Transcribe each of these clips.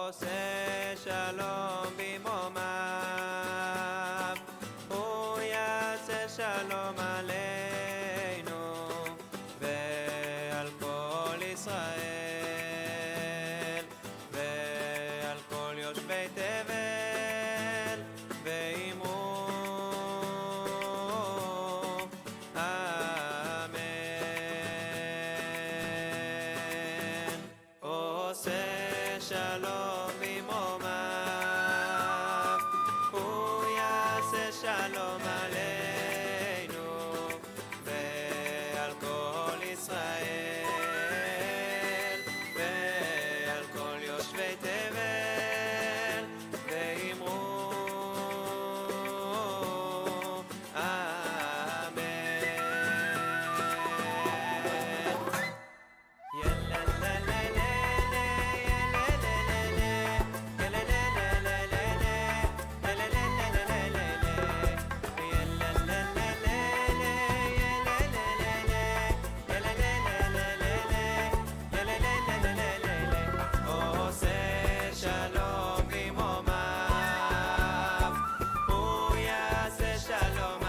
עושה שלום במרומיו, הוא יעשה שלום עלינו ועל כל ישראל ועל כל יושבי תבל ואמרו אמן. עושה שלום במרומיו, הוא יעשה שלום עלינו ועל כל ישראל ועל כל יושבי תבל ואמרו אמן. עושה שלום במרומיו, הוא יעשה שלום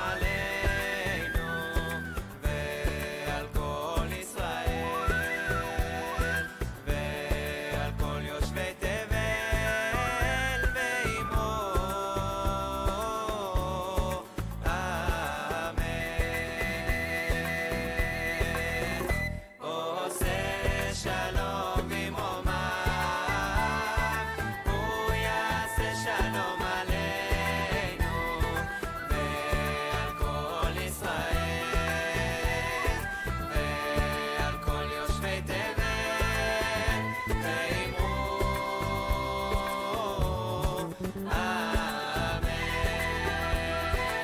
עלינו ועל כל ישראל ועל כל יושבי תבל ואמרו אמן. עושה שלום במרומיו,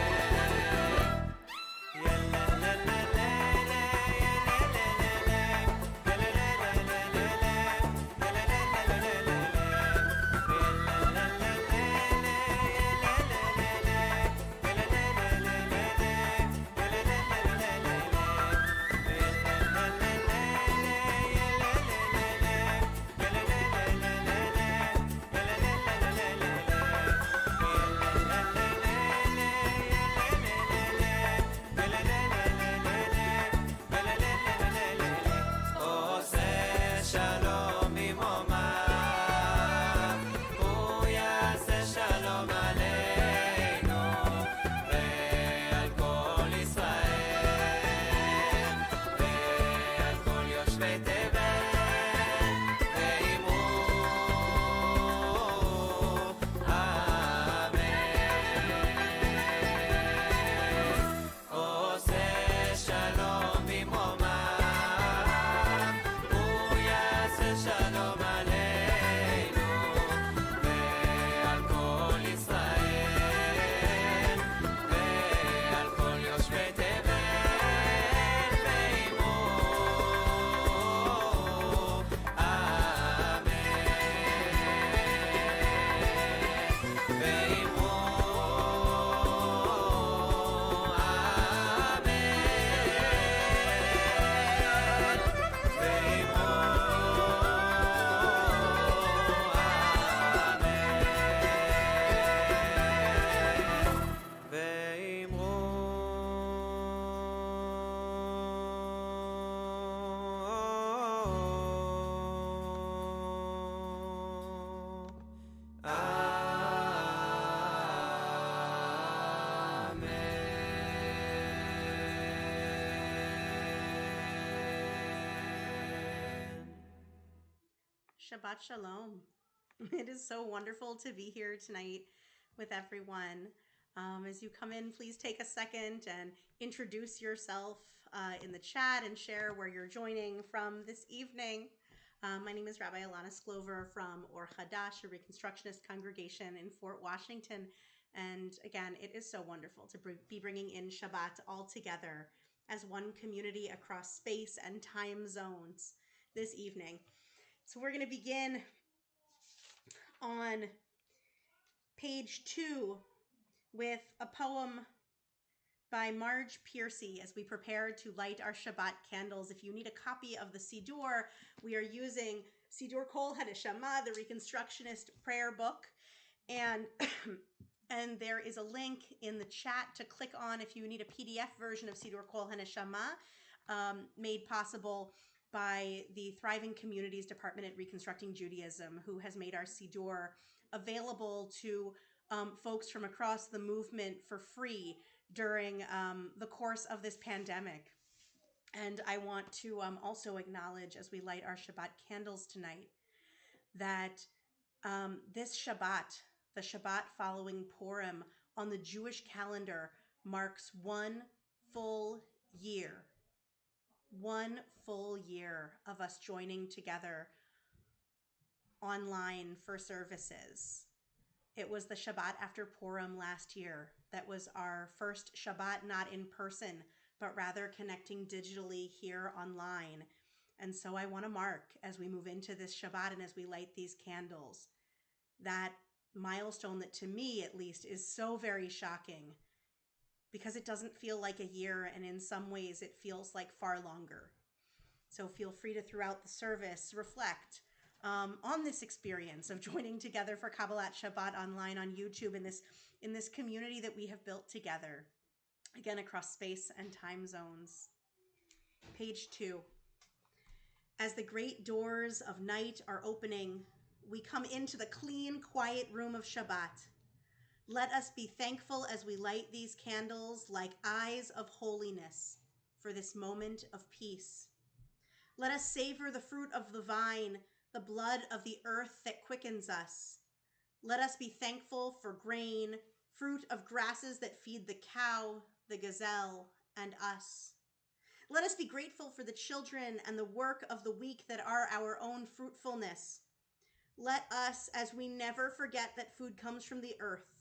הוא יעשה שלום עלינו ועל כל ישראל ועל כל יושבי תבל ואמרו אמן. עושה שלום במרומיו, הוא יעשה שלום עלינו ועל כל ישראל ועל כל יושבי תבל ואמרו אמן. עושה שלום במרומיו, הוא יעשה שלום עלינו ועל כל ישראל ועל כל יושבי תבל ואמרו אמן. ואמרו Shabbat Shalom. It is so wonderful to be here tonight with everyone. As you come in, please take a second and introduce yourself in the chat and share where you're joining from this evening. My name is Rabbi Alanna Sklover from Or Hadash, a Reconstructionist Congregation in Fort Washington. And again, it is so wonderful to be bringing in Shabbat all together as one community across space and time zones this evening. So we're going to begin on page 2 with a poem by Marge Piercy as we prepare to light our Shabbat candles. If you need a copy of the Siddur, we are using Siddur Kol Hadashama, the Reconstructionist prayer book. And and there is a link in the chat to click on if you need a PDF version of Siddur Kol Haneshama, made possible by the Thriving Communities Department at Reconstructing Judaism, who has made our Siddur available to folks from across the movement for free during the course of this pandemic. And I want to also acknowledge, as we light our Shabbat candles tonight, that this Shabbat, the Shabbat following Purim on the Jewish calendar, marks one full year of us joining together online for services. It was the Shabbat after Purim last year that was our first Shabbat, not in person, but rather connecting digitally here online. And so I want to mark, as we move into this Shabbat and as we light these candles, that milestone that, to me at least, is so very shocking, because it doesn't feel like a year, and in some ways it feels like far longer. So feel free to, throughout the service, reflect on this experience of joining together for Kabbalat Shabbat online on YouTube in this community that we have built together, again, across space and time zones. Page 2. As the great doors of night are opening, we come into the clean, quiet room of Shabbat. Let us be thankful as we light these candles like eyes of holiness for this moment of peace. Let us savor the fruit of the vine, the blood of the earth that quickens us. Let us be thankful for grain, fruit of grasses that feed the cow, the gazelle, and us. Let us be grateful for the children and the work of the week that are our own fruitfulness. Let us, as we never forget that food comes from the earth,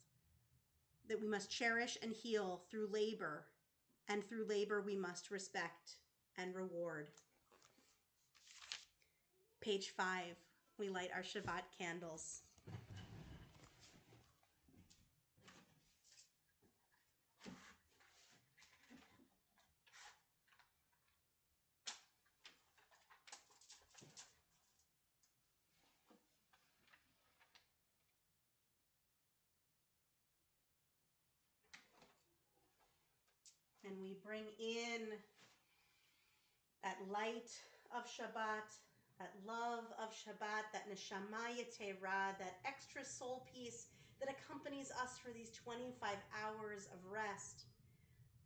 that we must cherish and heal through labor, and through labor we must respect and reward. Page 5, we light our Shabbat candles. And we bring in that light of Shabbat, that love of Shabbat, that neshama yetera, that extra soul piece that accompanies us for these 25 hours of rest.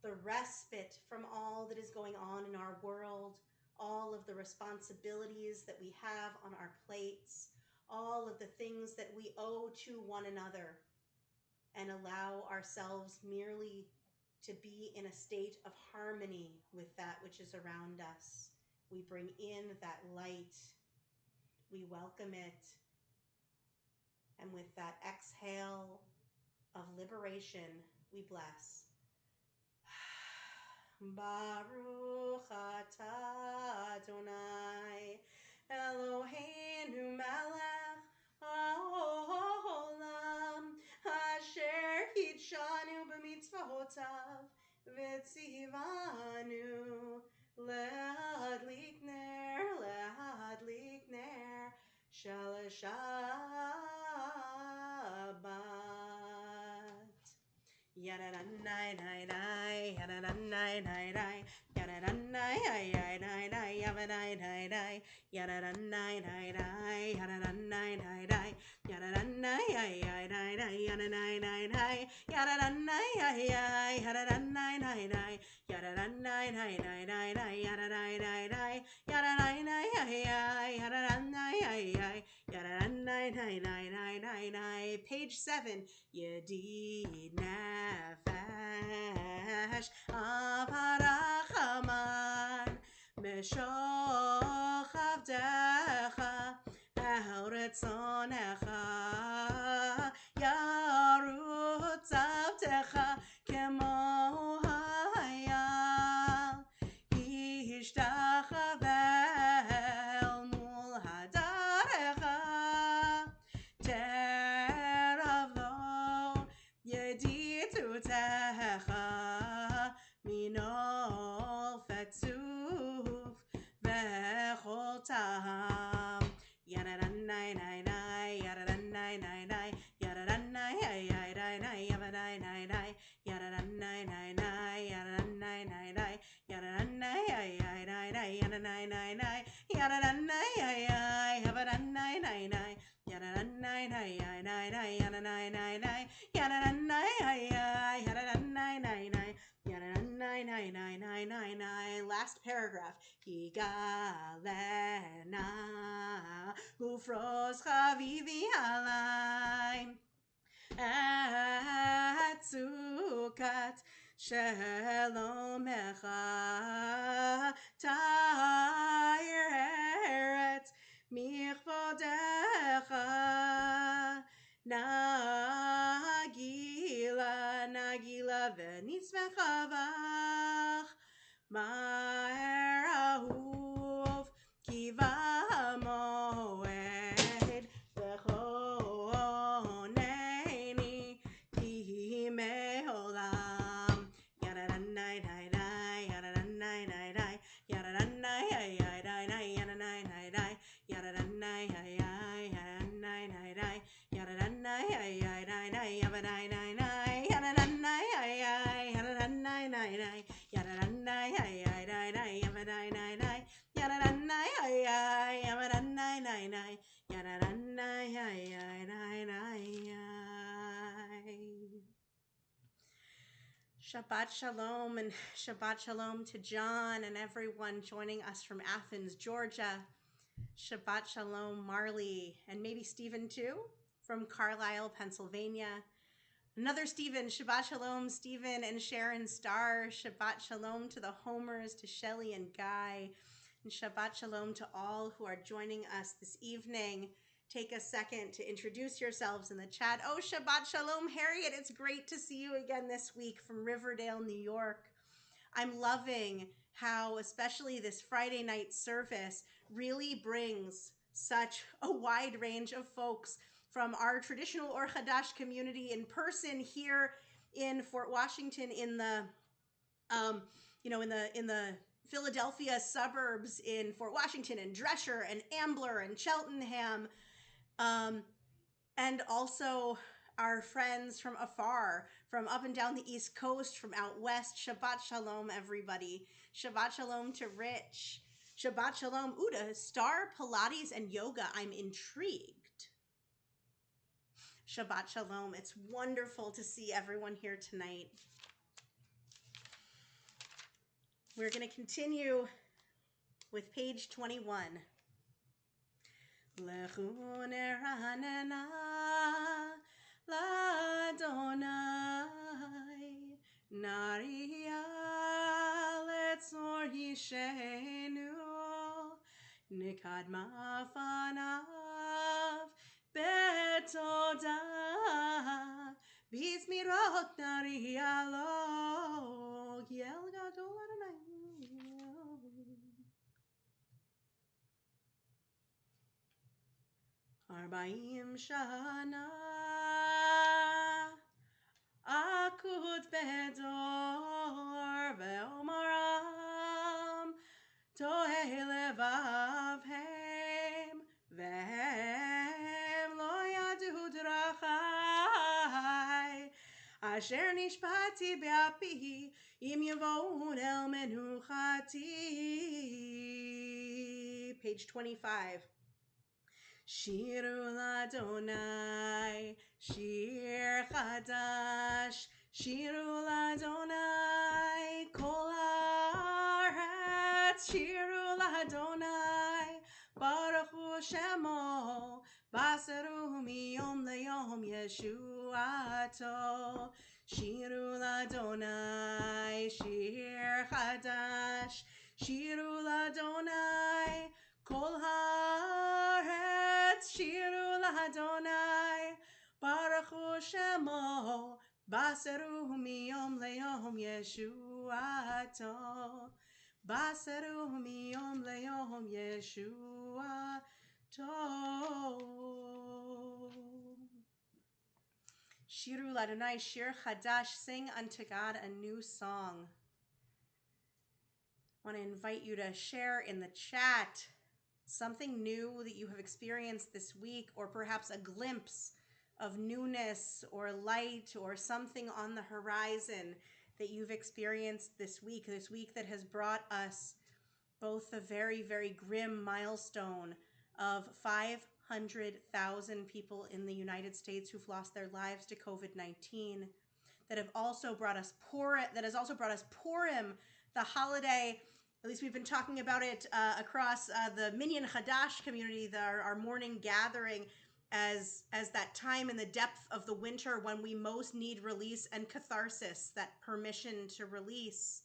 The respite from all that is going on in our world, all of the responsibilities that we have on our plates, all of the things that we owe to one another, and allow ourselves merely to be in a state of harmony with that which is around us. We bring in that light, we welcome it, and with that exhale of liberation, we bless. Baruch atah Adonai Eloheinu melech haolam asher kitshanu b'mitzvotav v'tzivanu lehadlik ner shel Shabbat. Yada-da-nai-nai-nai, yada-da-nai-nai-nai, yada-da-nai-nai-nai-nai, yada-da-nai-nai-nai, yada-da-nai-nai-nai, yada-da-nai-nai-nai, yada-da-nai-nai-nai, yada-da-nai-nai-nai, yada-da-nai-nai-nai, yada-da-nai-nai-nai, yada-da-nai-nai-nai-nai, yada-da-nai-nai-nai, yada-da-nai-nai-nai, yada-da-nai-nai-nai, yada-da-nai-nai-nai-nai. Page 7. Yedid nefesh avarachaman meshoch avdecha el retzonecha yarutz avdecha kemo hayal yishtachavel mul hadarecha teravlo yeditutecha minol fetzuf vechol taham. last paragraph. Yigalena ufros chavivi alai atzukat shelomecha ta'eret michvodecha nagila v'nitzvechavach ma'er ahuv kiva moed v'choneni ki me'olam yada-da-nai dai yada-da-nai dai yada-da-nai dai yada-da-nai dai yada-da-nai dai yada-da-nai dai yada-da-nai yada-da-nai yada-da-nai yada-da-nai Shabbat Shalom and Shabbat Shalom to John and everyone joining us from Athens, Georgia. Shabbat Shalom, Marley, and maybe Stephen too, from Carlisle, Pennsylvania. Another Stephen, Shabbat Shalom, Stephen and Sharon Starr. Shabbat Shalom to the Homers, to Shelley and Guy. And Shabbat Shalom to all who are joining us this evening. Take a second to introduce yourselves in the chat. Oh, Shabbat Shalom, Harriet. It's great to see you again this week from Riverdale, New York. I'm loving how, especially this Friday night service, really brings such a wide range of folks from our traditional Or Hadash community in person here in Fort Washington, in the in the Philadelphia suburbs, in Fort Washington and Dresher and Ambler and Cheltenham, and also our friends from afar, from up and down the East Coast, from out west. Shabbat Shalom, everybody. Shabbat Shalom to Rich. Shabbat Shalom, Uda, Star, Pilates, and Yoga. I'm intrigued. Shabbat Shalom. It's wonderful to see everyone here tonight. We're going to continue with page 21. Lechu neranena l'Adonai Nariya letzor yishenu Nikadma fanav betoda Bizmirot nariya lo Yel gadol Adonai Arbaim shana akut bedor ve'omaram tohe levavhem vehem lo yadu drachai asher nishpati be'api im yavon el menuchati. Page 25. Shiru l'Adonai, Shir Chadash, Shiru l'Adonai, Kol haaretz, Shiru l'Adonai, Baruch Hu Shemo, Basaru miyom leyom Yeshuato, Shiru l'Adonai, Shir Chadash, Shiru l'Adonai, Kol haaretz shiru l'Adonai, Baruch Hu Shemo, Basaru miyom leyom Yeshuato, Basaru miyom leyom Yeshuato. Shiru l'Adonai, Shir Chadash, sing unto God a new song. I want to invite you to share in the chat something new that you have experienced this week, or perhaps a glimpse of newness or light or something on the horizon that you've experienced this week that has brought us both the very, very grim milestone of 500,000 people in the United States who've lost their lives to COVID-19, that has also brought us Purim, the holiday at least we've been talking about it across the Minyan Hadash community, our morning gathering, as that time in the depth of the winter when we most need release and catharsis, that permission to release.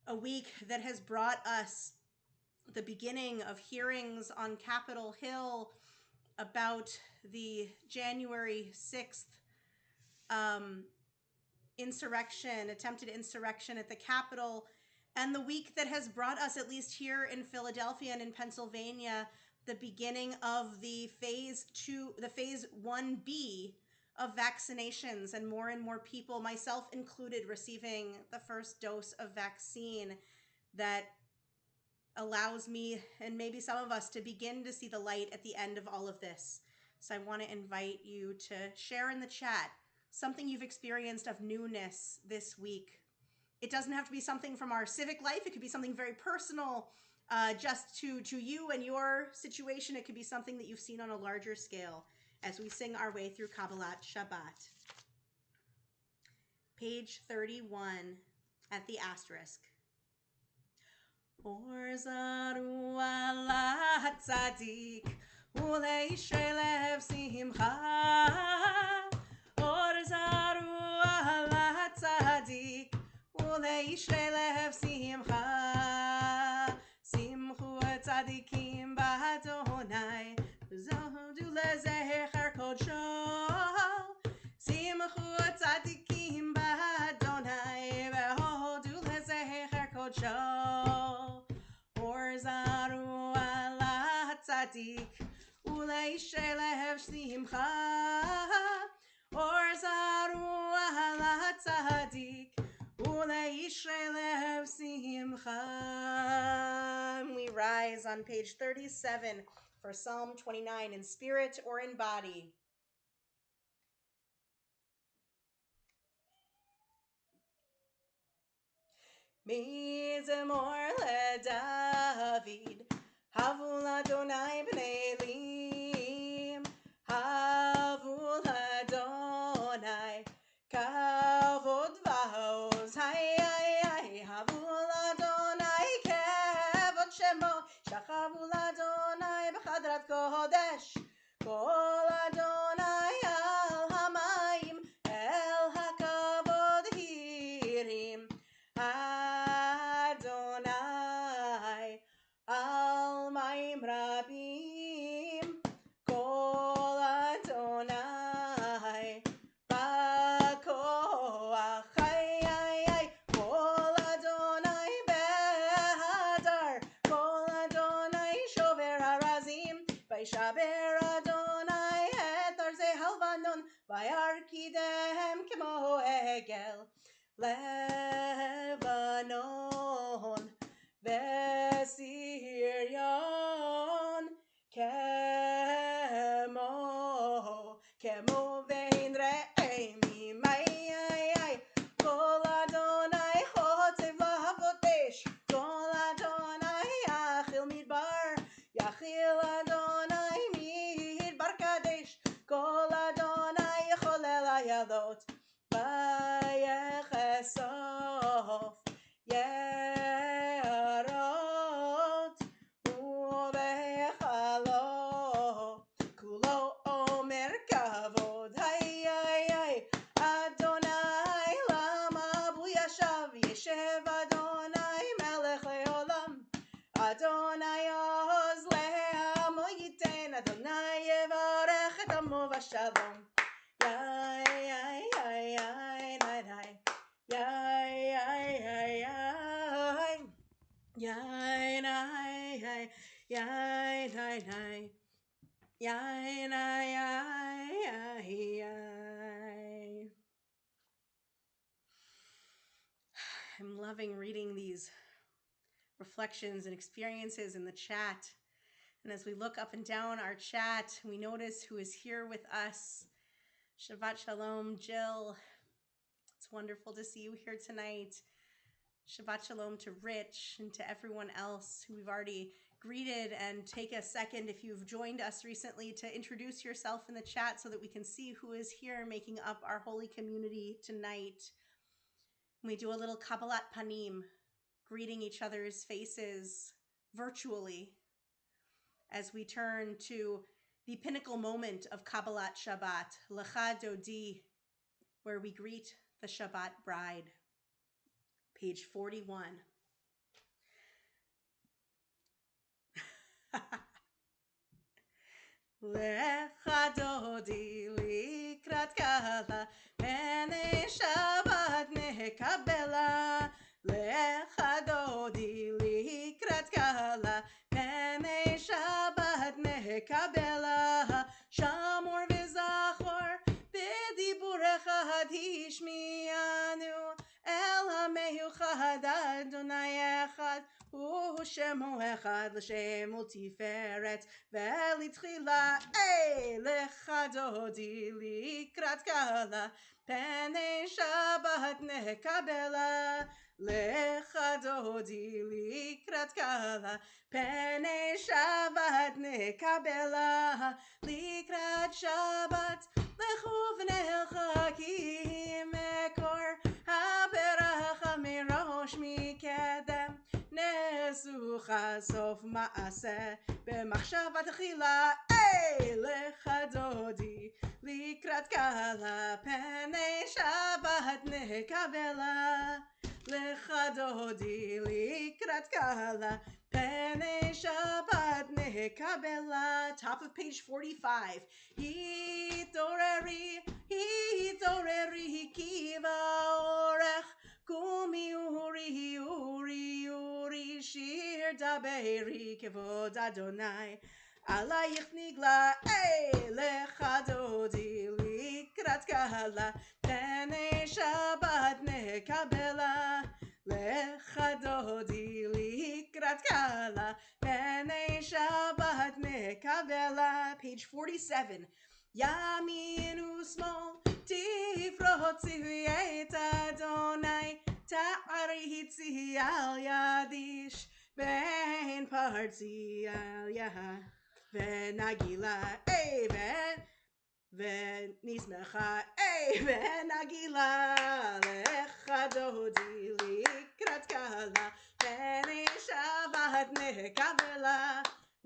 A week that has brought us the beginning of hearings on Capitol Hill about the January 6th attempted insurrection at the Capitol, and the week that has brought us, at least here in Philadelphia and in Pennsylvania, the beginning of the phase 1B of vaccinations, and more people, myself included, receiving the first dose of vaccine that allows me and maybe some of us to begin to see the light at the end of all of this. So I want to invite you to share in the chat something you've experienced of newness this week. It doesn't have to be something from our civic life. It could be something very personal, just to you and your situation. It could be something that you've seen on a larger scale as we sing our way through Kabbalat Shabbat. Page 31 at the asterisk. Or zaru ala tzadik uleish lev simcha. Or zaru ala tzadik uleish lev simcha. Simchu tzadikim b'Adonai zodu lezecher kodsho. Simchu tzadikim b'Adonai v'hodu lezecher kodsho. Or zaru ala tzadik uleish lev simcha. Or zaru ala tzadik uleish lev simcha. We rise on page 37 for Psalm 29 in spirit or in body. Mizmor leDavid, Havu l'Adonai b'nei Elim, Havu l'Adonai, Kavod v'aoz, hay, Havu l'Adonai, Kavod shemo, Shachavu l'Adonai b'chadrat kodesh, Kol Adonai al hamayim, el hakavod hirim, Adonai al mayim rabim, Kol Adonai b'koach, hay, Kol Adonai behadar, Kol Adonai shover harazim, v'yishaber Adonai et arzei halvanon, v'yarkidehem kemo egel. Lebanon, Vesirion, Kemo vein re'emi, may, Kol Adonai chotzev lahapotesh, Kol Adonai yachil midbar, Yachil Adonai midbar kadesh, Kol Adonai yacholel hayadot, Vayechesof Yerot Uvechalo Kulo Omer Kavod, hay, Adonai Lama Buyashav Yeshev Adonai Melech Leolam, Adonai Oz Le'amo Yiten, Adonai Yevarech et Amo V'Shalom. I'm loving reading these reflections and experiences in the chat. And as we look up and down our chat, we notice who is here with us. Shabbat Shalom, Jill. It's wonderful to see you here tonight. Shabbat Shalom to Rich and to everyone else who we've already greeted. And take a second, if you've joined us recently, to introduce yourself in the chat so that we can see who is here making up our holy community tonight. We do a little Kabbalat Panim, greeting each other's faces virtually as we turn to the pinnacle moment of Kabbalat Shabbat, Lecha Dodi, where we greet the Shabbat bride. Page 41. Lecha Dodi likrat kala, pnei Shabbat nekabela. Lecha Dodi likrat kala, pnei Shabbat nekabela. Shamor v'zachor b'diburecha hishmianu, el hameyuchad Adonai echad, u'shemo echad l'shem u'tiferet ve'litchila. Lecha Dodi likrat kala, pnei Shabbat nekabela. Lecha Dodi likrat kala, pnei Shabbat nekabela. Likrat Shabbat lechu v'nelchakim mekor haberacha mirosh mikedem. Nesucha sof ma'aseh b'machshavat tchila. Lecha Dodi likrat kala, pnei Shabbat nekabela. Lecha Dodi likrat kala, pnei Shabbat nekabela. Top of page 45. Hitoreri kiva orech, kumi uri shir daberi kevod Adonai. Alayich nigla. Lecha Dodi likrat kala, pnei Shabbat nekabela. Lecha Dodi likrat kala, pnei Shabbat nekabela. Page 47. Yamin u'smol tifrotzi et Adonai, ta'aritzi al yadish, ben parzi al yah. Venagila, Nismecha, venagila. Lecha Dodi likrat kala, pnei Shabbat nekabela.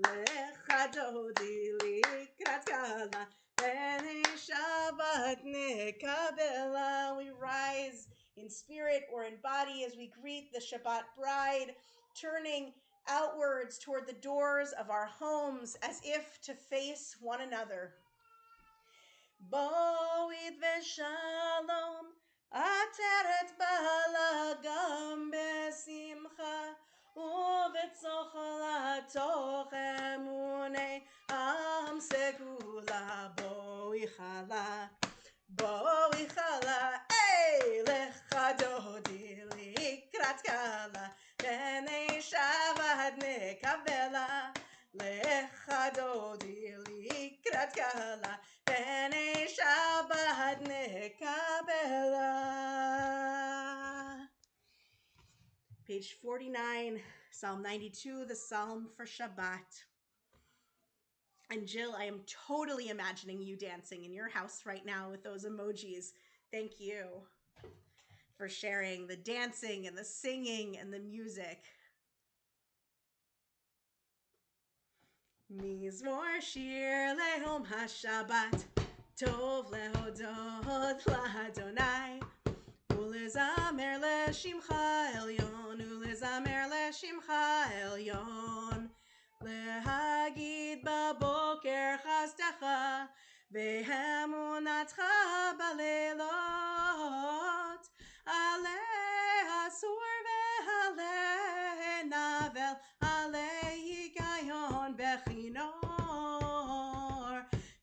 Lecha Dodi likrat kala, pnei Shabbat nekabela. We rise in spirit or in body as we greet the Shabbat bride, turning outwards toward the doors of our homes as if to face one another. Bo'it v'shalom, ateret balagam besimcha, u'v'tzochol atoch emunei am segula. Bo'it chala, Lecha Dodi likrat kala, pnei Shabbat nekabela. Lecha Dodi likrat kala, pnei Shabbat nekabela. Page 49, Psalm 92, the Psalm for Shabbat. And Jill, I am totally imagining you dancing in your house right now with those emojis. Thank you for sharing the dancing and the singing and the music. Mizmor shir lehom hashabat, tov lehodot l'Adonai, ulezamer leshimcha elyon, ulezamer leshimcha elyon. Lehagid baboker chastecha, ve'emunatcha balelot, aleh asur ve'aleh navel, aleh higayon bechinor.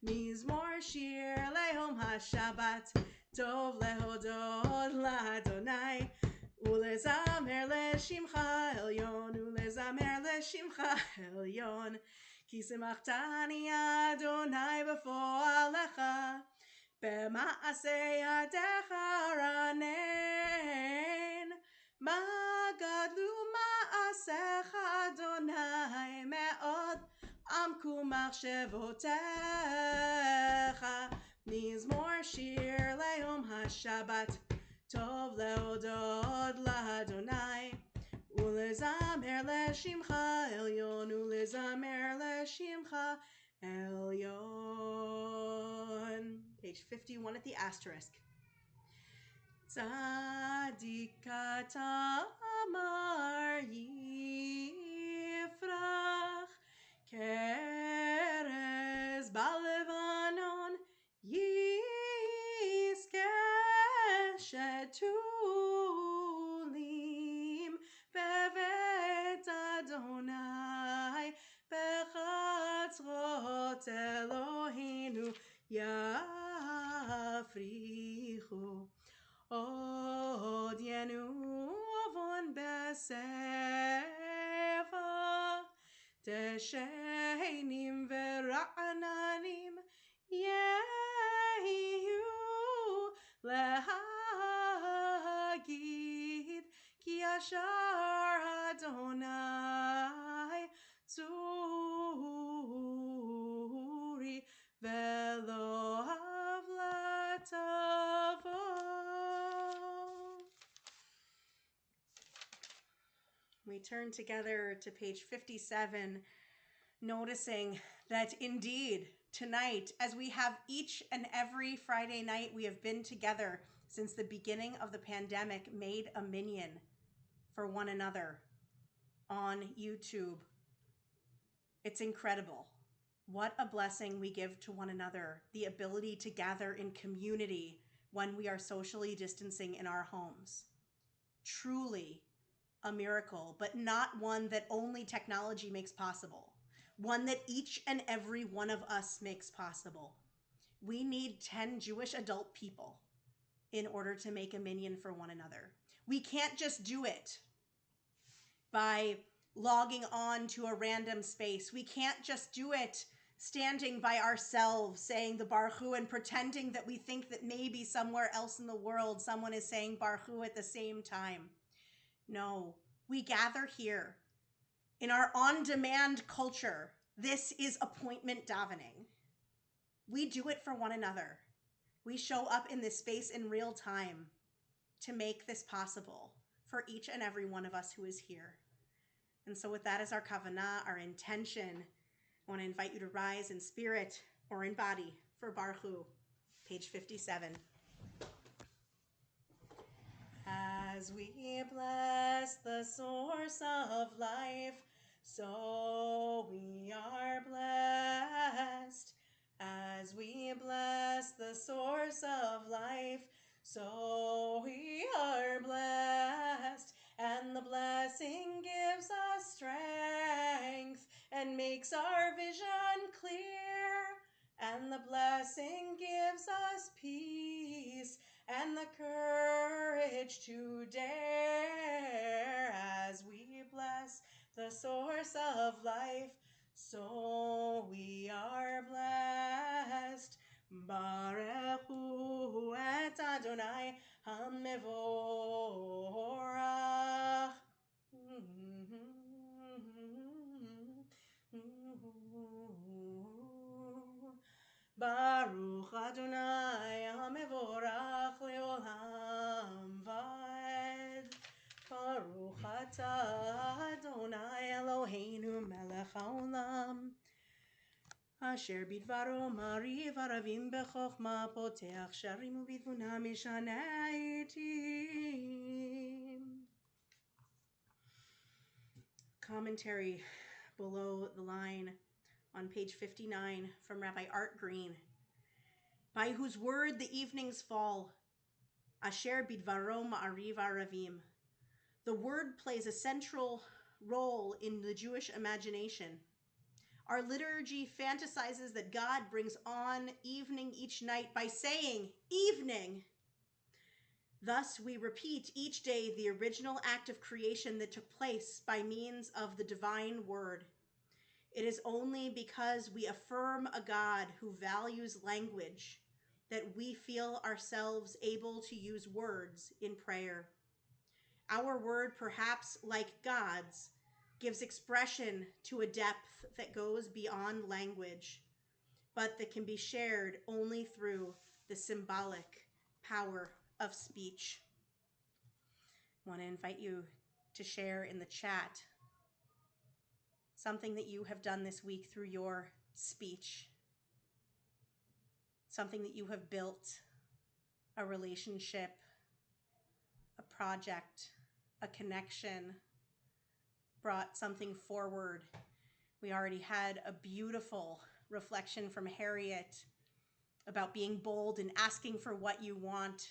Mizmor shir lehom hashabat, tov lehodot l'Adonai, ulezamer leshimcha elyon, ulezamer leshimcha elyon. Ki simchtani Adonai b'fo'alecha, b'ma'aseh yadecha ranen. Ma gadlu ma'asecha Adonai me'od, amku machshevotecha. Mizmor shir lehom hashabat, tov lehodot l'Adonai, לשמך עליון ולזמר לשמך עליון. Page 51 at the asterisk. צדיק אתה אמר יפרח כרז בלבנון יזכה שתולים בבית אדוני בחצרות אלוהינו יפריחו עוד ינובון בסבע דשנים ורעננים יהיו להגיד כי ישר אדוני צורי ולא עוולה תבוא. We turn together to page 57, noticing that indeed tonight, as we have each and every Friday night we have been together since the beginning of the pandemic, made a minyan for one another on YouTube. It's incredible. What a blessing we give to one another, the ability to gather in community when we are socially distancing in our homes. Truly a miracle, but not one that only technology makes possible. One that each and every one of us makes possible. We need 10 Jewish adult people in order to make a minyan for one another. We can't just do it by logging on to a random space. We can't just do it standing by ourselves saying the Baruch Hu and pretending that we think that maybe somewhere else in the world someone is saying Baruch Hu at the same time. No, we gather here in our on-demand culture. This is appointment davening. We do it for one another. We show up in this space in real time to make this possible for each and every one of us who is here. And so with that as our kavanah, our intention, I want to invite you to rise in spirit or in body for Baruch Hu, page 57. As we bless the source of life, so we are blessed. As we bless the source of life, so we are blessed. And the blessing gives us strength and makes our vision clear. And the blessing gives us peace and the courage to dare. As we bless the source of life, so we are blessed. Baruch Hu et Adonai HaMevorach. Baruch Adonai HaMevorach leolam vaed. Baruch atah Adonai Eloheinu melech haolam. Asher bidvaro mariv aravim bechokma poteach sharim ubitvuna mishana itim. Commentary below the line on page 59 from Rabbi Art Green. By whose word the evenings fall, Asher bidvaro ma'ariv aravim. The word plays a central role in the Jewish imagination. Our liturgy fantasizes that God brings on evening each night by saying, evening. Thus, we repeat each day the original act of creation that took place by means of the divine word. It is only because we affirm a God who values language that we feel ourselves able to use words in prayer. Our word, perhaps like God's, gives expression to a depth that goes beyond language, but that can be shared only through the symbolic power of speech. I want to invite you to share in the chat something that you have done this week through your speech, something that you have built, a relationship, a project, a connection, brought something forward. We already had a beautiful reflection from Harriet about being bold and asking for what you want,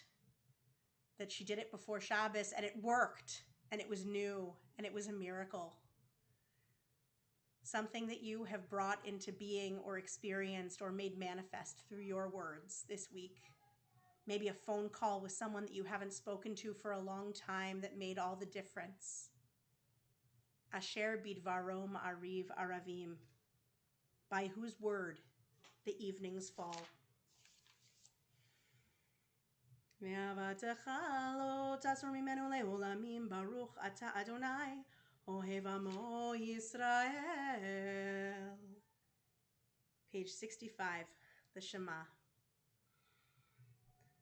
that she did it before Shabbos and it worked and it was new and it was a miracle. Something that you have brought into being or experienced or made manifest through your words this week. Maybe a phone call with someone that you haven't spoken to for a long time that made all the difference. Asher bidvarom ariv aravim, by whose word the evenings fall. Ve'avatecha lo tasur mimenu le'olamim, baruch ata Adonai, ohev amo Yisrael. Page 65, the Shema.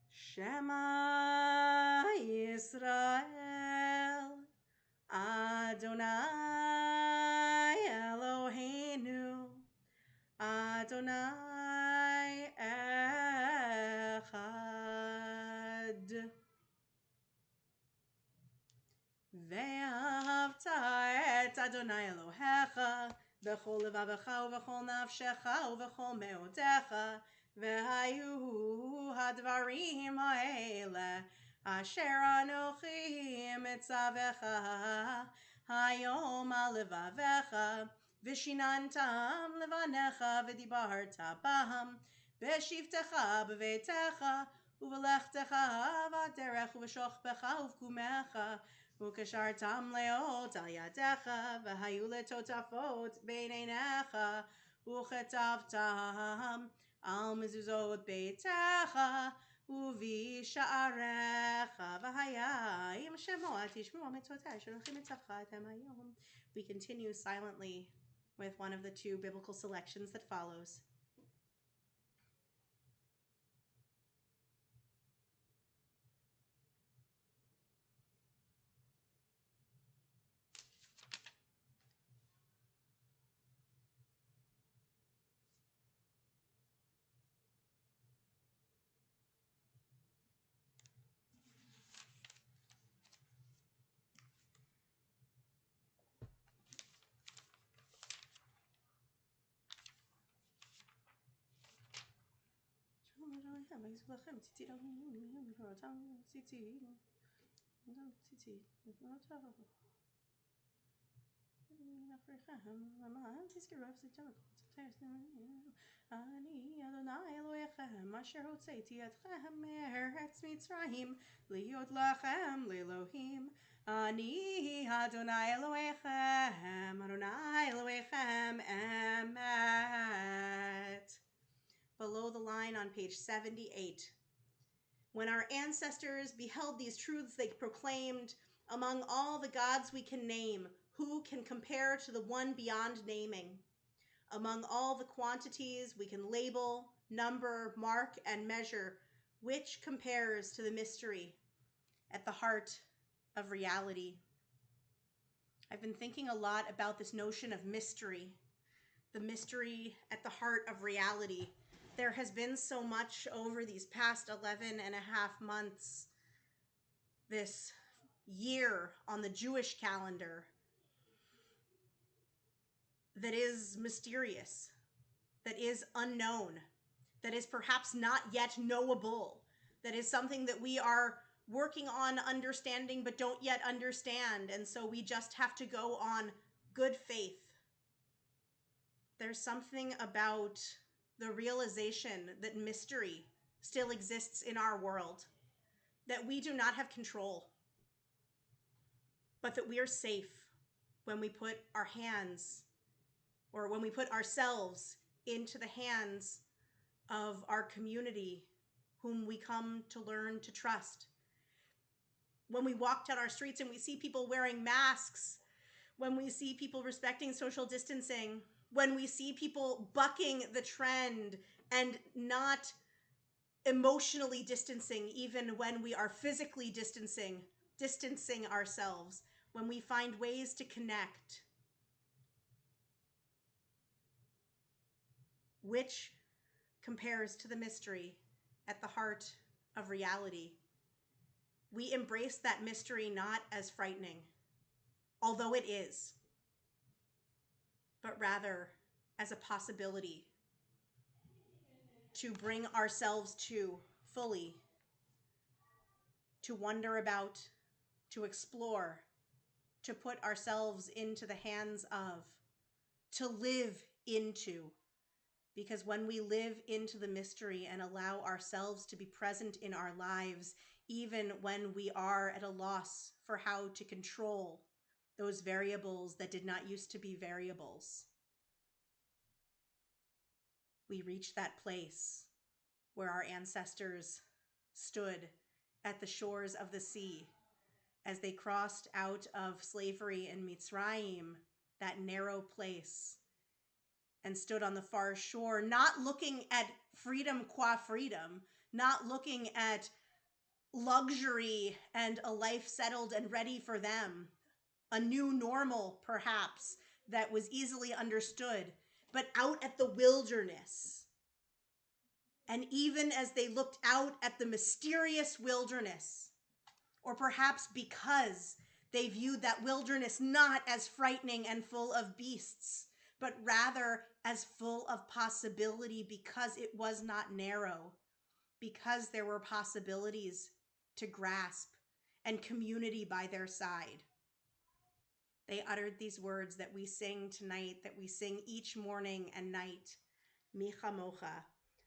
Shema Yisrael, Adonai Eloheinu, Adonai Echad. Ve'ahavta et Adonai Elohecha b'chol levavecha u'b'chol nafshecha u'b'chol me'otecha, ve'hayu hadvarim ha'ele asher anochi mitzavecha hayom al levavecha v'shinantam levanecha v'dibarta bam b'shivtecha b'veitecha u'v'lechtecha v'aderech u'v'shochbecha u'v'kumecha u'kashartam leot al yadecha v'hayu letotafot bein einecha u'chetavtam al mezuzot beitecha u'v'sha'arecha v'haya im shemot tishmor mitzvotai shenochim mitzavcha etem hayom. We continue silently with one of the two biblical selections that follows. אני אדוני אלוהיכם אשר הוצאתי אתכם מארץ מצרים להיות לכם לאלוהים. אני אדוני אלוהיכם, אדוני אלוהיכם emet. Below the line on page 78. When our ancestors beheld these truths, they proclaimed, among all the gods we can name, who can compare to the one beyond naming? Among all the quantities we can label, number, mark, and measure, which compares to the mystery at the heart of reality? I've been thinking a lot about this notion of mystery, the mystery at the heart of reality. There has been so much over these past 11 and a half months, this year on the Jewish calendar, that is mysterious, that is unknown, that is perhaps not yet knowable, that is something that we are working on understanding but don't yet understand, and so we just have to go on good faith. There's something about the realization that mystery still exists in our world, that we do not have control, but that we are safe when we put our hands, or when we put ourselves into the hands of our community, whom we come to learn to trust. When we walk down our streets and we see people wearing masks, when we see people respecting social distancing, when we see people bucking the trend and not emotionally distancing, even when we are physically distancing ourselves, when we find ways to connect, which compares to the mystery at the heart of reality. We embrace that mystery not as frightening, although it is, but rather as a possibility to bring ourselves to fully, to wonder about, to explore, to put ourselves into the hands of, to live into. Because when we live into the mystery and allow ourselves to be present in our lives, even when we are at a loss for how to control those variables that did not used to be variables, we reach that place where our ancestors stood at the shores of the sea as they crossed out of slavery in Mitzrayim, that narrow place, and stood on the far shore, not looking at freedom qua freedom, not looking at luxury and a life settled and ready for them, a new normal perhaps that was easily understood, but out at the wilderness. And even as they looked out at the mysterious wilderness, or perhaps because they viewed that wilderness not as frightening and full of beasts, but rather as full of possibility because it was not narrow, because there were possibilities to grasp and community by their side. They uttered these words that we sing tonight, that we sing each morning and night, Mi Chamocha,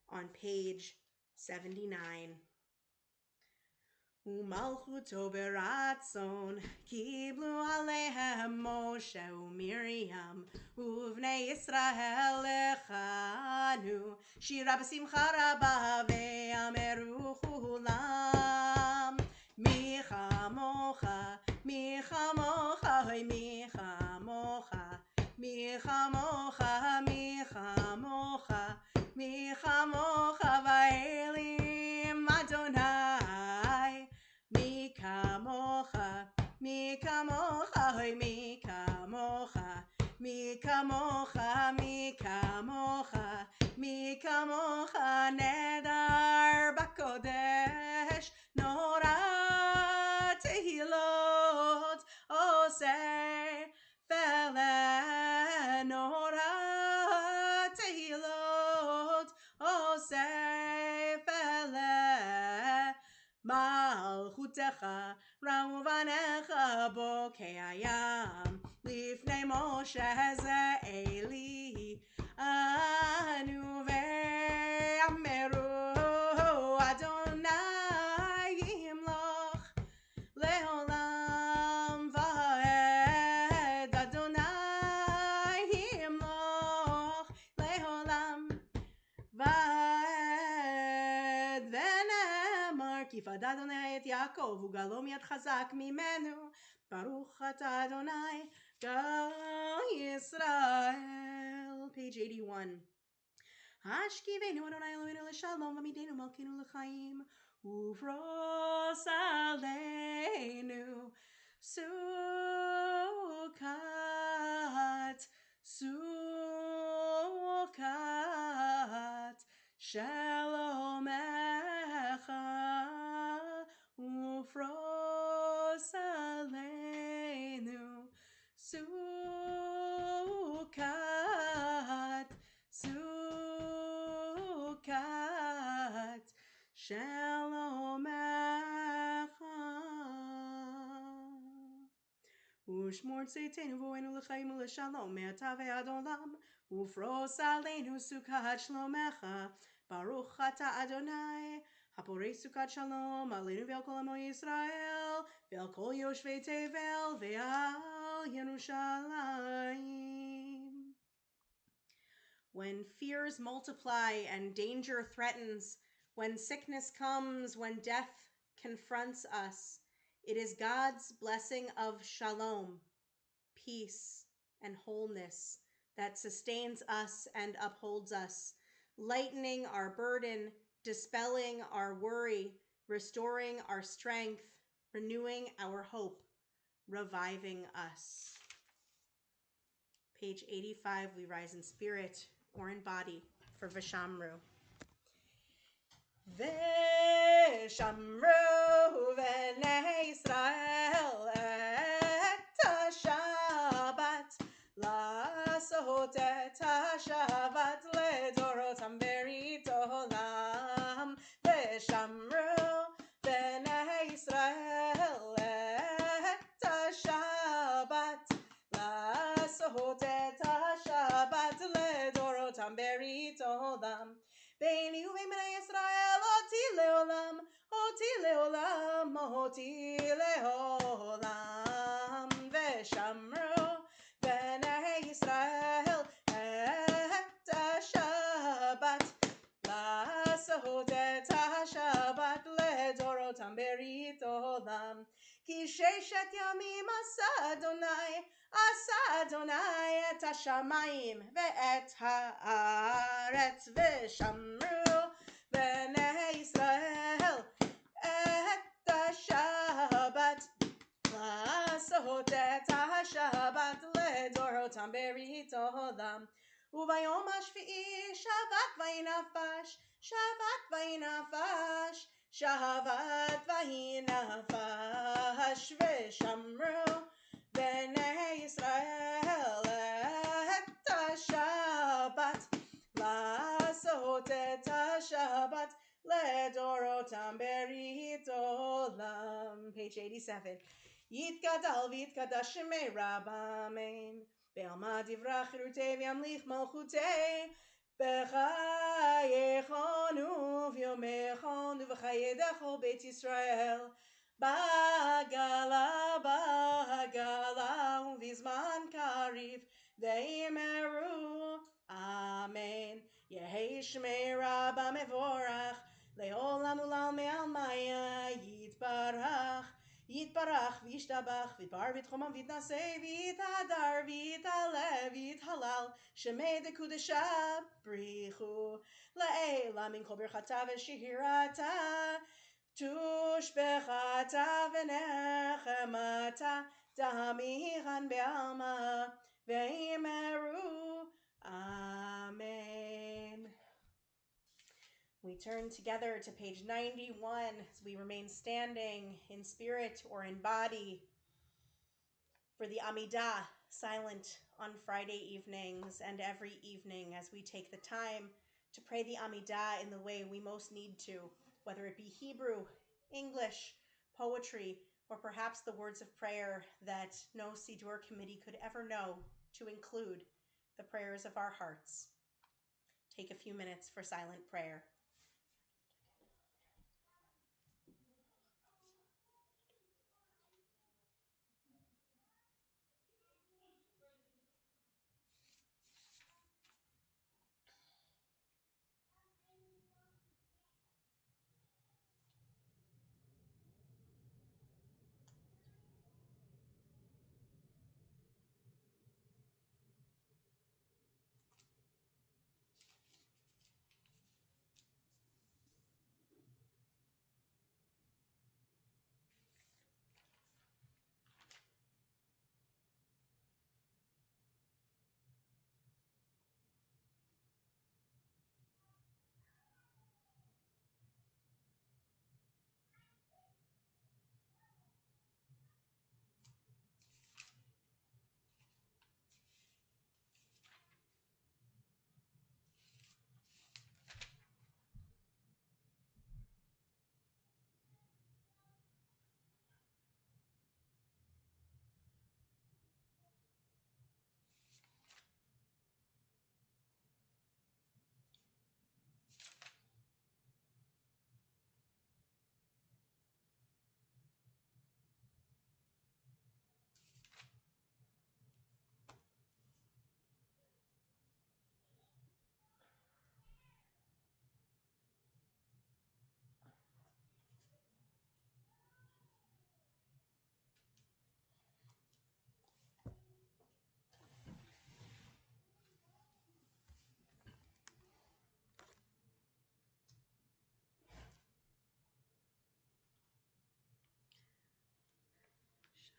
on page 79. Umalchuto beratzon kiblu alehem Moshe uMiriam uvnei Yisrael lechanu shira b'simcha rabba ve'ameru chulam mi chamocha mi chamocha hoy mi chamocha mi chamocha mi chamocha mi chamocha va'elim Adonai mi kamocha, mi kamocha, hoy mi kamocha, mi kamocha, mi kamocha, mi kamocha, nedar bakodesh, nora tehilot, oseh fele, nora tehilot, oseh fele. Malchutecha rauvanecha bokei hayam lifnei Moshe ze'eli anu ve'ameru Adonai yimloch leolam va'ed Adonai yimloch leolam va'ed v'nemar kifad Adonai et Yaakov ugalo miyad chazak mimenu baruch ata Adonai gal Yisrael. Page 81. Hashkivenu Adonai Eloheinu l'shalom v'amidenu malkeinu l'chaim ufros aleinu sukat shalomecha ufros aleinu sukat shalomecha Ushmor tzeitenu v'oenu l'chaim u'l'shalom me'ata ve'ad olam ufros aleinu sukat shlomecha baruch ata Adonai haporei sukat shalom aleinu ve'al kol amo Yisrael ve'al kol yoshvei tevel ve'al Yerushalayim. When fears multiply and danger threatens, when sickness comes, when death confronts us, it is God's blessing of shalom, peace, and wholeness that sustains us and upholds us, lightening our burden, dispelling our worry, restoring our strength, renewing our hope, reviving us. Page 85, we rise in spirit or in body for Vishamru. Veshamru v'nei Yisrael et ha-Shabbat la'asot et ha-Shabbat ledorotam berit olam. Veshamru v'nei Yisrael et ha-Shabbat la'asot et ha-Shabbat ledorotam berit olam. Beini uvein bnei Yisrael oti leolam, oti leolam, oti leolam. Veshamru bnei Yisrael et ha-Shabbat la'asot et ha-Shabbat ledorotam berit olam. Ki sheshet yamim asa Adonai et ha-shamayim ve'et ha'aretz. Veshamru bnei Yisrael et ha-Shabbat la'asot et ha-Shabbat ledorotam berit olam. Ubayom hashvi'i shavat vayinafash, shavat vayinafash, shavat vayinafash. Veshamru bnei Yisrael et ha-Shabbat la'asot et ha-Shabbat ledorotam berit olam. Page 87. Yitgadal v'yitgadash shemei Rabbamein be'alma divrach chirutei v'yamlich malchutei b'chayechon u'v'yomechon u'v'chayedecho beit Yisrael Bagala u'vizman kariv ve'imeru Amen. Yehei shmei Rabba mevorach le'olam u'lal me'almaya yitbarach Yitbarach v'yishtabach v'yitbar v'yitchomam v'yitnaseh v'yithadar v'yitalev v'yithalal shemei dekudesha brichu le'ela min kol birchata v'shihirata tushbechata v'nechemata damihan be'alma ve'imeru Amen. We turn together to page 91 as we remain standing in spirit or in body for the Amidah, silent on Friday evenings and every evening as we take the time to pray the Amidah in the way we most need to, whether it be Hebrew, English, poetry, or perhaps the words of prayer that no Siddur committee could ever know to include the prayers of our hearts. Take a few minutes for silent prayer.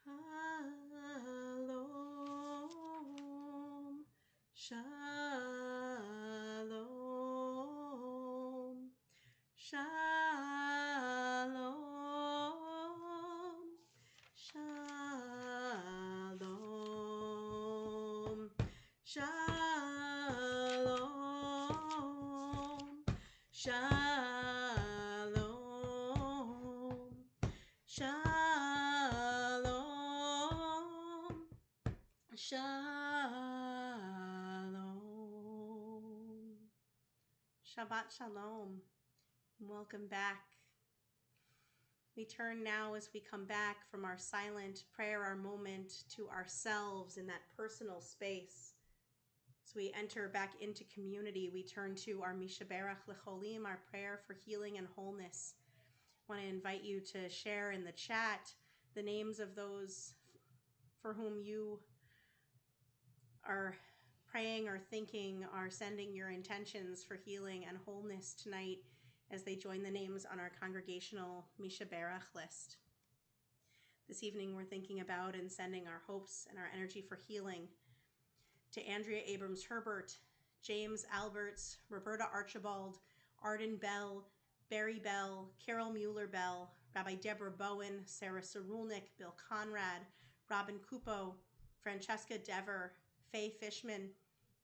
Shalom, shalom. Shalom, shalom, shalom. Shabbat shalom. Welcome back. We turn now as we come back from our silent prayer, our moment, to ourselves in that personal space. As we enter back into community, we turn to our Mishaberach Lecholim, our prayer for healing and wholeness. I want to invite you to share in the chat the names of those for whom you are praying or thinking, are sending your intentions for healing and wholeness tonight as they join the names on our congregational Mishaberach list. This evening, we're thinking about and sending our hopes and our energy for healing to Andrea Abrams Herbert, James Alberts, Roberta Archibald, Arden Bell, Barry Bell, Carol Mueller Bell, Rabbi Deborah Bowen, Sarah Sarulnik, Bill Conrad, Robin Cupo, Francesca Dever, Faye Fishman,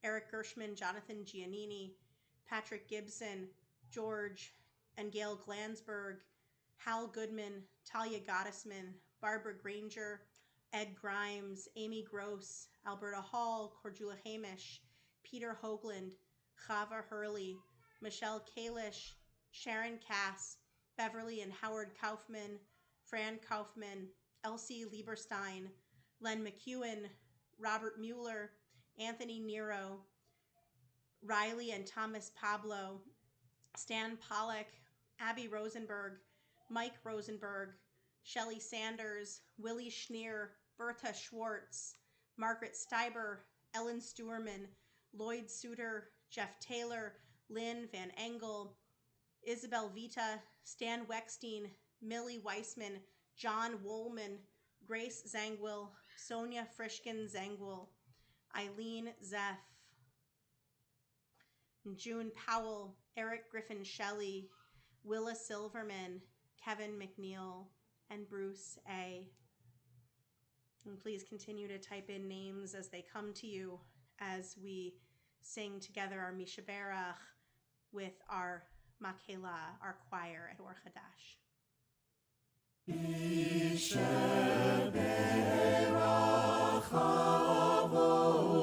Eric Gershman, Jonathan Giannini, Patrick Gibson, George and Gail Glansberg, Hal Goodman, Talia Gottesman, Barbara Granger, Ed Grimes, Amy Gross, Alberta Hall, Cordula Hamish, Peter Hoagland, Chava Hurley, Michelle Kalish, Sharon Cass, Beverly and Howard Kaufman, Fran Kaufman, Elsie Lieberstein, Len McEwen, Robert Mueller, Anthony Nero, Riley and Thomas Pablo, Stan Pollack, Abby Rosenberg, Mike Rosenberg, Shelley Sanders, Willie Schneer, Bertha Schwartz, Margaret Steiber, Ellen Stuerman, Lloyd Suter, Jeff Taylor, Lynn Van Engel, Isabel Vita, Stan Weckstein, Millie Weissman, John Woolman, Grace Zangwill, Sonia Frischkin Zangwill, Eileen Zeff, June Powell, Eric Griffin Shelley, Willa Silverman, Kevin McNeil, and Bruce A. And please continue to type in names as they come to you as we sing together our Mishaberach with our Makela, our choir at Or Hadash. Mishaberach Avotenu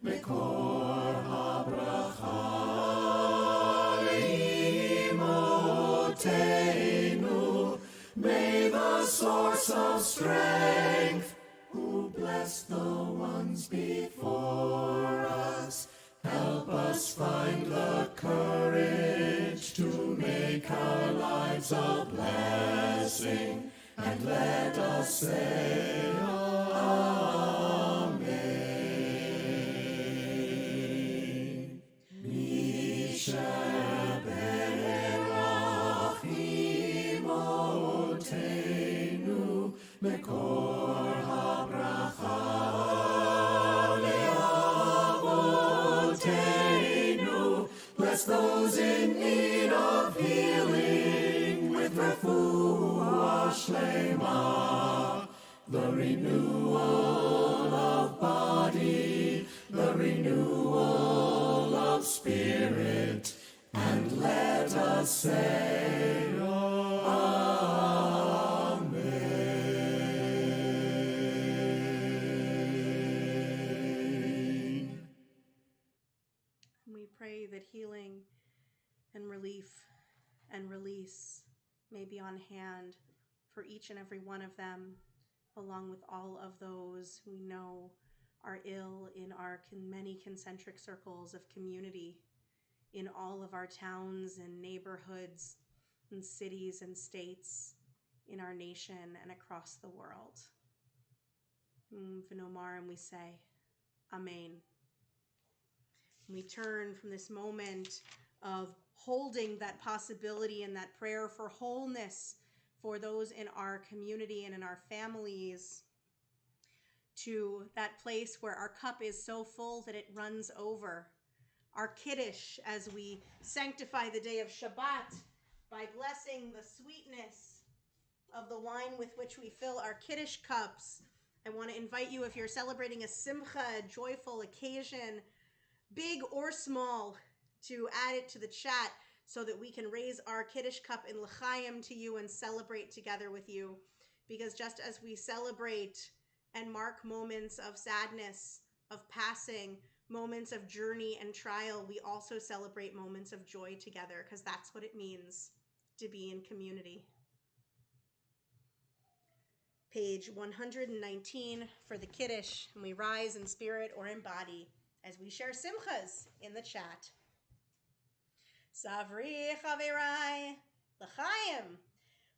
Mekor HaBracha Imotenu. May the source of strength, who blessed the ones before us, help us find the courage to make our lives a blessing, and let us say Amen. Mishaberach Imotenu Mekor HaBracha Le'avotenu. Bless those in need of healing with refuah shlema, the renewal of body, the renewal of spirit, and let us say Amen. We pray that healing and relief and release may be on hand for each and every one of them, along with all of those we know are ill in our many concentric circles of community, in all of our towns and neighborhoods and cities and states, in our nation and across the world. V'nomar, and we say, Amen. We turn from this moment of holding that possibility and that prayer for wholeness for those in our community and in our families to that place where our cup is so full that it runs over. Our Kiddush, as we sanctify the day of Shabbat by blessing the sweetness of the wine with which we fill our Kiddush cups. I want to invite you, if you're celebrating a simcha, a joyful occasion, big or small, to add it to the chat so that we can raise our Kiddush cup in l'chaim to you and celebrate together with you. Because just as we celebrate and mark moments of sadness, of passing, moments of journey and trial, we also celebrate moments of joy together, because that's what it means to be in community. Page 119 for the Kiddush, and we rise in spirit or in body as we share simchas in the chat. Savri chavirai l'chaim,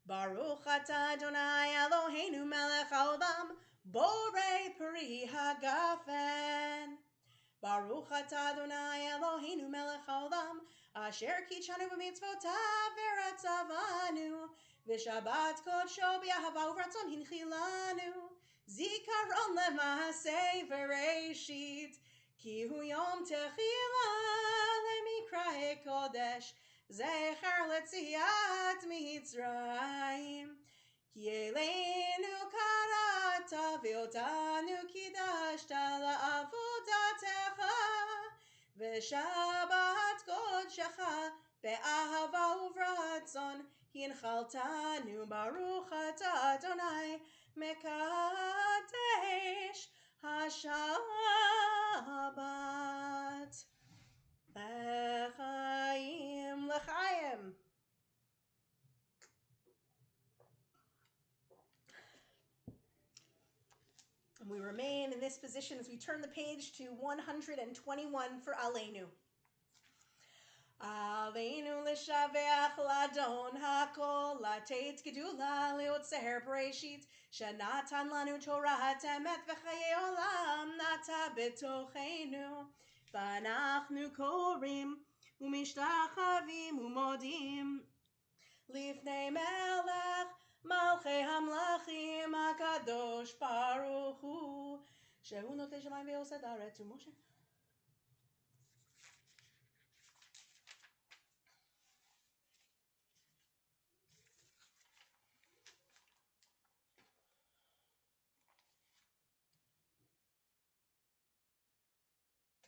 Baruch atah Adonai Eloheinu melech haolam, borei peri hagafen. Baruch atah Adonai Eloheinu melech haolam, asher kitshanu b'mitzvotav v'ratzavanu, v'shabbat kodsho b'ahava uvratzon hinchilanu, zikaron lema'asei v'reishit, ki hu yom techila lemikrae kodesh, zecher letziat mitzrayim. Ki eleinu karata v'otanu kidashta la'avodatecha, v'shabbat kodshecha be'ahava uvratzon hinchaltanu. Baruch atah Adonai mekadesh hashabbat. L'chaim, l'chaim. And we remain in this position as we turn the page to 121 for Aleinu. Aleinu l'shaveach ladon hakol, latet gedula leotzer bereshit, shenatan lanu Torah temet v'chaye olam nata betochenu, v'anachnu korim umishtachavim umodim lifnei melech Malchei hamlachim hakadosh baruch hu, shehu notei shamayim ve'oseh haaretz u'Moshe.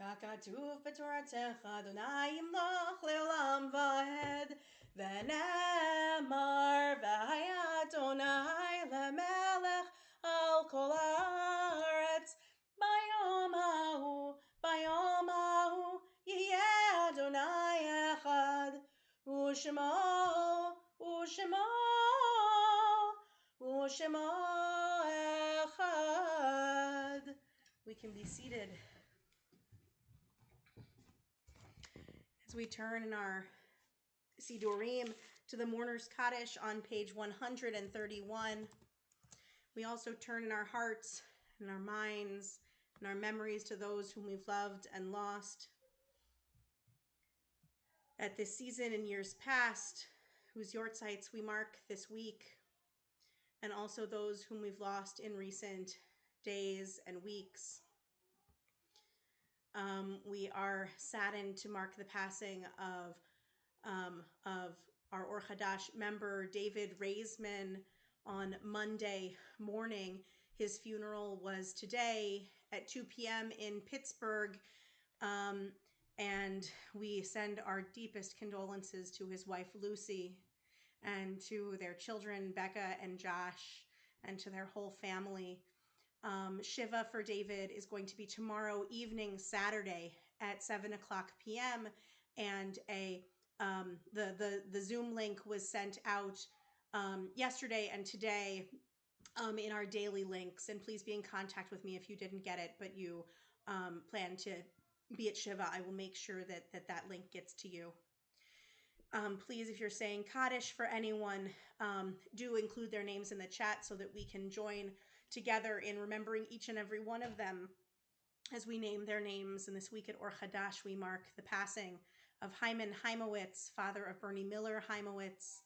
Kakatuv b'toratecha Adonai yimloch le'olam va'ed, v'nemar v'haya Adonai le'melech al kol haaretz, bayom hahu yiyeh Adonai echad, u'shemo echad. We can be seated. As we turn in our Sidurim to the Mourner's Kaddish on page 131, we also turn in our hearts and our minds and our memories to those whom we've loved and lost at this season in years past, whose yortzites we mark this week, and also those whom we've lost in recent days and weeks. We are saddened to mark the passing of our Or Hadash member David Raisman on Monday morning. His funeral was today at 2 p.m. in Pittsburgh, and we send our deepest condolences to his wife Lucy and to their children Becca and Josh and to their whole family. Shiva for David is going to be tomorrow evening, Saturday at 7 o'clock p.m. And the Zoom link was sent out yesterday and today in our daily links. And please be in contact with me if you didn't get it, but you plan to be at Shiva. I will make sure that link gets to you. Please, if you're saying Kaddish for anyone, do include their names in the chat so that we can join together in remembering each and every one of them as we name their names. And this week at Or Hadash, we mark the passing of Hyman Heimowitz, father of Bernie Miller Heimowitz,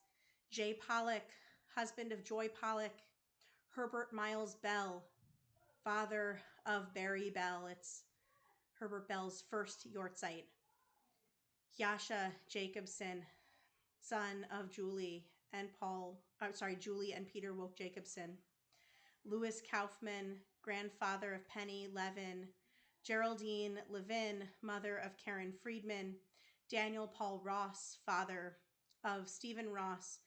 Jay Pollock, husband of Joy Pollock, Herbert Miles Bell, father of Barry Bell. It's Herbert Bell's first yortzeit. Yasha Jacobson, son of Julie and Peter Woke Jacobson. Louis Kaufman, grandfather of Penny Levin. Geraldine Levin, mother of Karen Friedman. Daniel Paul Ross, father of Stephen Ross,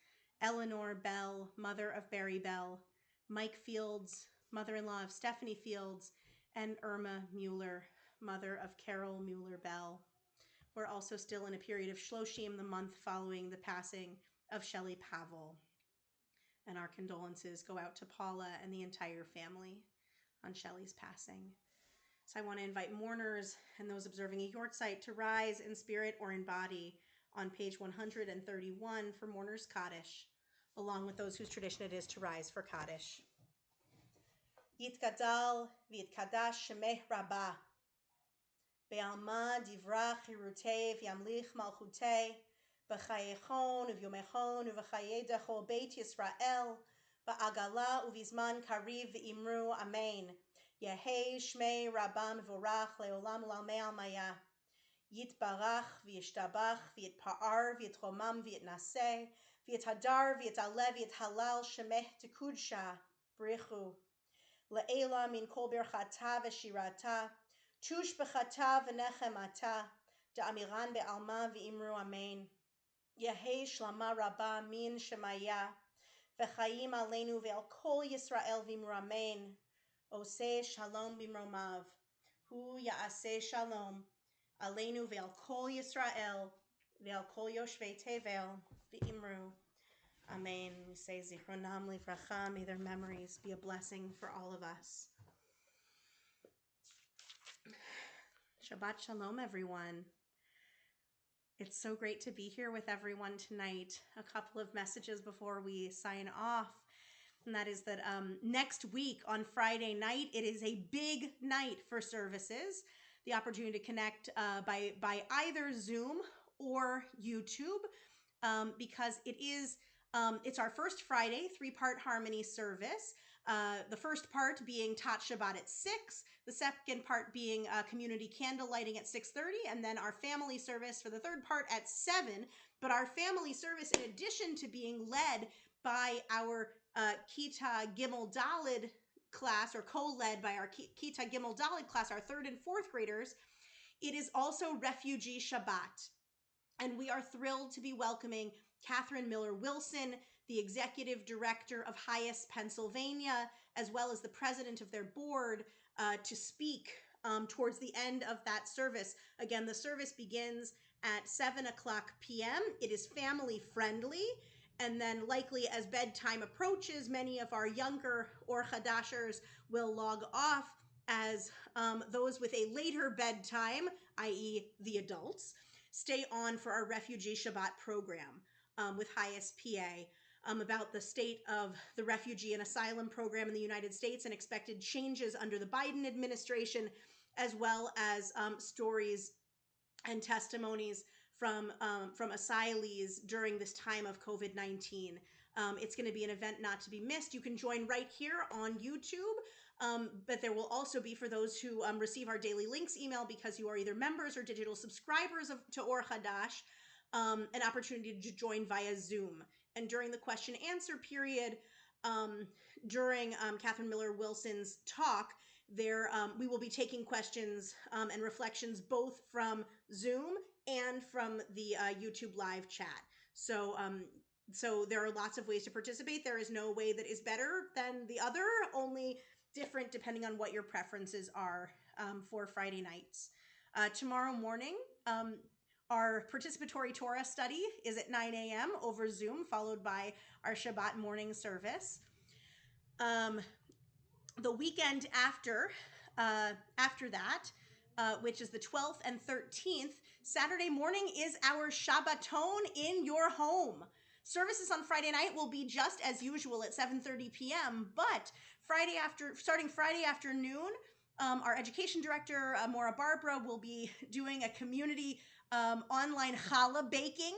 Eleanor Bell, mother of Barry Bell, Mike Fields, mother-in-law of Stephanie Fields, and Irma Mueller, mother of Carol Mueller Bell. We're also still in a period of Shloshim, the month following the passing of Shelley Pavel. And our condolences go out to Paula and the entire family on Shelley's passing. So I want to invite mourners and those observing a yortzeit to rise in spirit or in body on page 131 for Mourners Kaddish, along with those whose tradition it is to rise for Kaddish. Yitgadal v'yitkadash shemeh rabah. Be'alma divrach hirutei v'yamlich malchutei. B'chayechon uvyomechon uv'chaye dechol beit Yisrael. Ba'agala uvizman kariv v'imru amen. Yehei shmei rabam vorach leolam lalmei almaya. Yitbarach v'yishtabach v'yitpa'ar v'yitromam v'yitnaseh v'yithadar v'yitalev v'yithalal shemeh tekudsha brichu. Le'ela min kol birchata v'shirata tush b'chata v'nechemata da'amiran be'alma v'imru amen. Yehei shlama rabba min shemaya v'chayim aleinu ve'al kol Yisrael v'imru amen. Oseh shalom bimromav. Hu ya'aseh shalom. Aleinu ve'al kol Yisrael ve'al kol yoshvei tevel v'imru. Amen. We say zichronam livracha. May their memories be a blessing for all of us. Shabbat shalom, everyone. It's so great to be here with everyone tonight. A couple of messages before we sign off. And that is that next week on Friday night, it is a big night for services. The opportunity to connect by either Zoom or YouTube, because it's our first Friday 3-part harmony service. The first part being Tat Shabbat at 6, the second part being community candle lighting at 6:30, and then our family service for the third part at 7. But our family service, in addition to being led by our Kita Gimel Dalid class, or co-led by our Kita Gimel Dalid class, our 3rd and 4th graders, it is also Refugee Shabbat. And we are thrilled to be welcoming Catherine Miller Wilson, the executive director of Highest Pennsylvania, as well as the president of their board, to speak towards the end of that service. Again, the service begins at 7:00 p.m. It is family friendly. And then likely as bedtime approaches, many of our younger Or Hadashers will log off as those with a later bedtime, i.e. the adults, stay on for our Refugee Shabbat program with Highest PA about the state of the refugee and asylum program in the United States and expected changes under the Biden administration, as well as stories and testimonies from asylees during this time of COVID-19. It's going to be an event not to be missed. You can join right here on YouTube, but there will also be, for those who receive our daily links email because you are either members or digital subscribers to Or Hadash, an opportunity to join via Zoom. And during the question answer period, during Catherine Miller Wilson's talk, we will be taking questions and reflections both from Zoom and from the YouTube live chat. So there are lots of ways to participate. There is no way that is better than the other, only different depending on what your preferences are for Friday nights. Tomorrow morning, our participatory Torah study is at 9 a.m. over Zoom, followed by our Shabbat morning service. The weekend after that, which is the 12th and 13th, Saturday morning is our Shabbaton in your home. Services on Friday night will be just as usual at 7:30 p.m., but starting Friday afternoon, our education director, Maura Barbara, will be doing a community online challah baking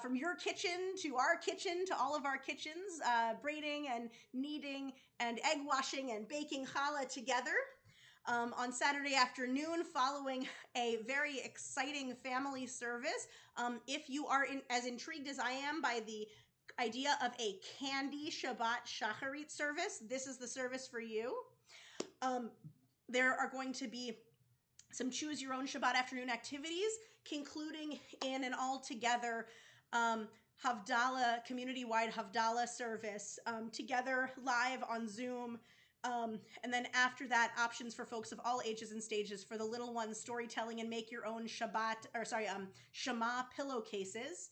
from your kitchen to our kitchen to all of our kitchens, braiding and kneading and egg washing and baking challah together. On Saturday afternoon, following a very exciting family service. If you are as intrigued as I am by the idea of a candy Shabbat Shacharit service, this is the service for you. There are going to be some choose your own Shabbat afternoon activities. concluding in an all-together Havdalah, community-wide Havdalah service, together live on Zoom. And then after that, options for folks of all ages and stages for the little ones, storytelling and make your own Shema pillowcases.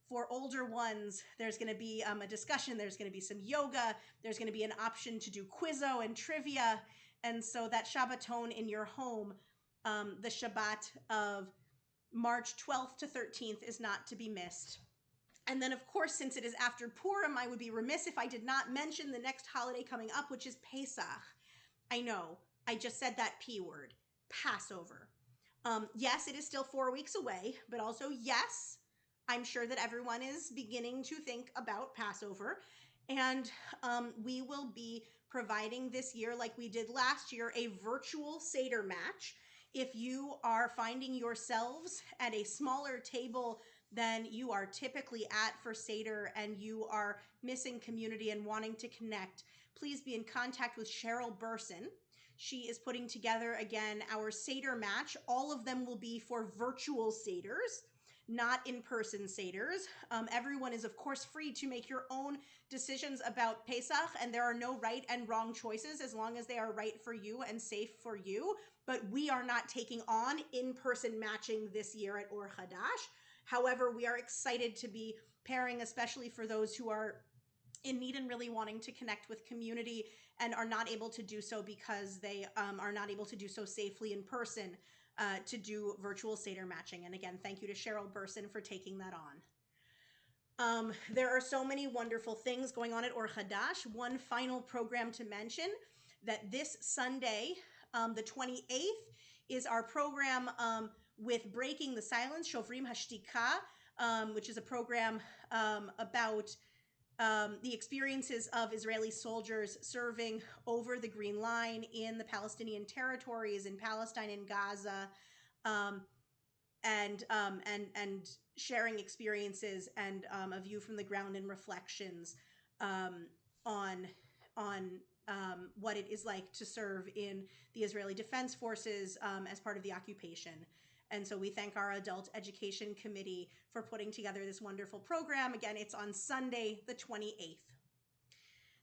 For older ones, there's going to be a discussion, there's going to be some yoga, there's going to be an option to do quizzo and trivia. And so that Shabbaton in your home, the Shabbat of March 12th to 13th is not to be missed. And then, of course, since it is after Purim, I would be remiss if I did not mention the next holiday coming up, which is Pesach. I know, I just said that P word, Passover. Yes, it is still 4 weeks away, but also, yes, I'm sure that everyone is beginning to think about Passover. And we will be providing this year, like we did last year, a virtual Seder match. If you are finding yourselves at a smaller table than you are typically at for Seder and you are missing community and wanting to connect, please be in contact with Cheryl Burson. She is putting together, again, our Seder match. All of them will be for virtual Seders, not in-person Seders. Everyone is, of course, free to make your own decisions about Pesach, and there are no right and wrong choices as long as they are right for you and safe for you. But we are not taking on in-person matching this year at Or Hadash. However, we are excited to be pairing, especially for those who are in need and really wanting to connect with community and are not able to do so because they are not able to do so safely in person, to do virtual Seder matching. And again, thank you to Cheryl Burson for taking that on. There are so many wonderful things going on at Or Hadash. One final program to mention, that this Sunday, the 28th, is our program with Breaking the Silence, Shovrim Hashtika, which is a program about the experiences of Israeli soldiers serving over the Green Line in the Palestinian territories, in Palestine and Gaza, and sharing experiences and a view from the ground and reflections on what it is like to serve in the Israeli Defense Forces as part of the occupation. And so we thank our Adult Education Committee for putting together this wonderful program. Again, it's on Sunday, the 28th.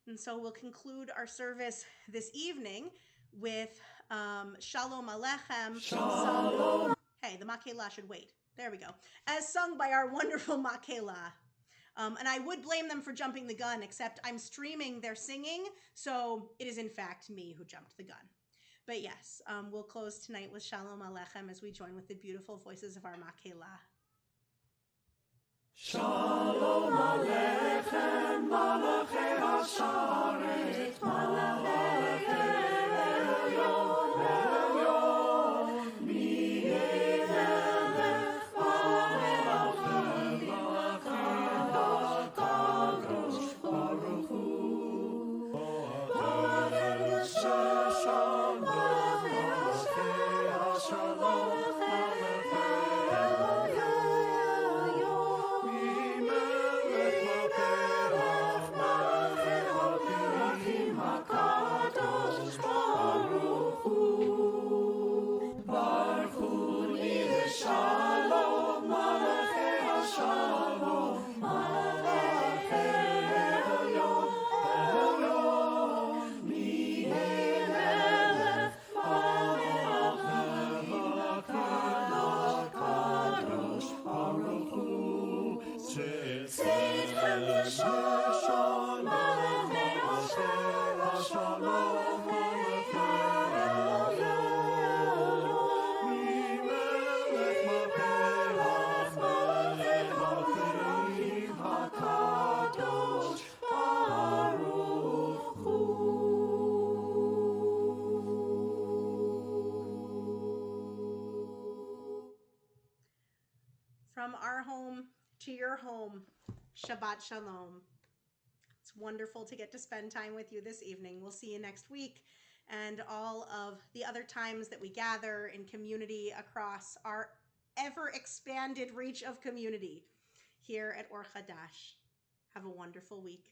And so we'll conclude our service this evening with Shalom Aleichem. Shalom. Hey, the Makela should wait. There we go. As sung by our wonderful Makela. And I would blame them for jumping the gun, except I'm streaming their singing, so it is in fact me who jumped the gun. But yes, we'll close tonight with Shalom Aleichem as we join with the beautiful voices of our Makela. Shalom Aleichem, Malachei Hasharet, Malachei Elyon, Elyon, Mi'elech, Malachim, Kadosh, Baruch Hu, Malachei Shalom, Malachei Hashalom, Shalom, Malachei Hashalom, Malachei Elyon, Elyon, Mi'elech, Malachim, Kadosh, Baruch Hu, Tzedchem v'shashon, Malachei Hashalom, From our home to your home, Shabbat Shalom. It's wonderful to get to spend time with you this evening. We'll see you next week and all of the other times that we gather in community across our ever-expanded reach of community here at Or Hadash. Have a wonderful week.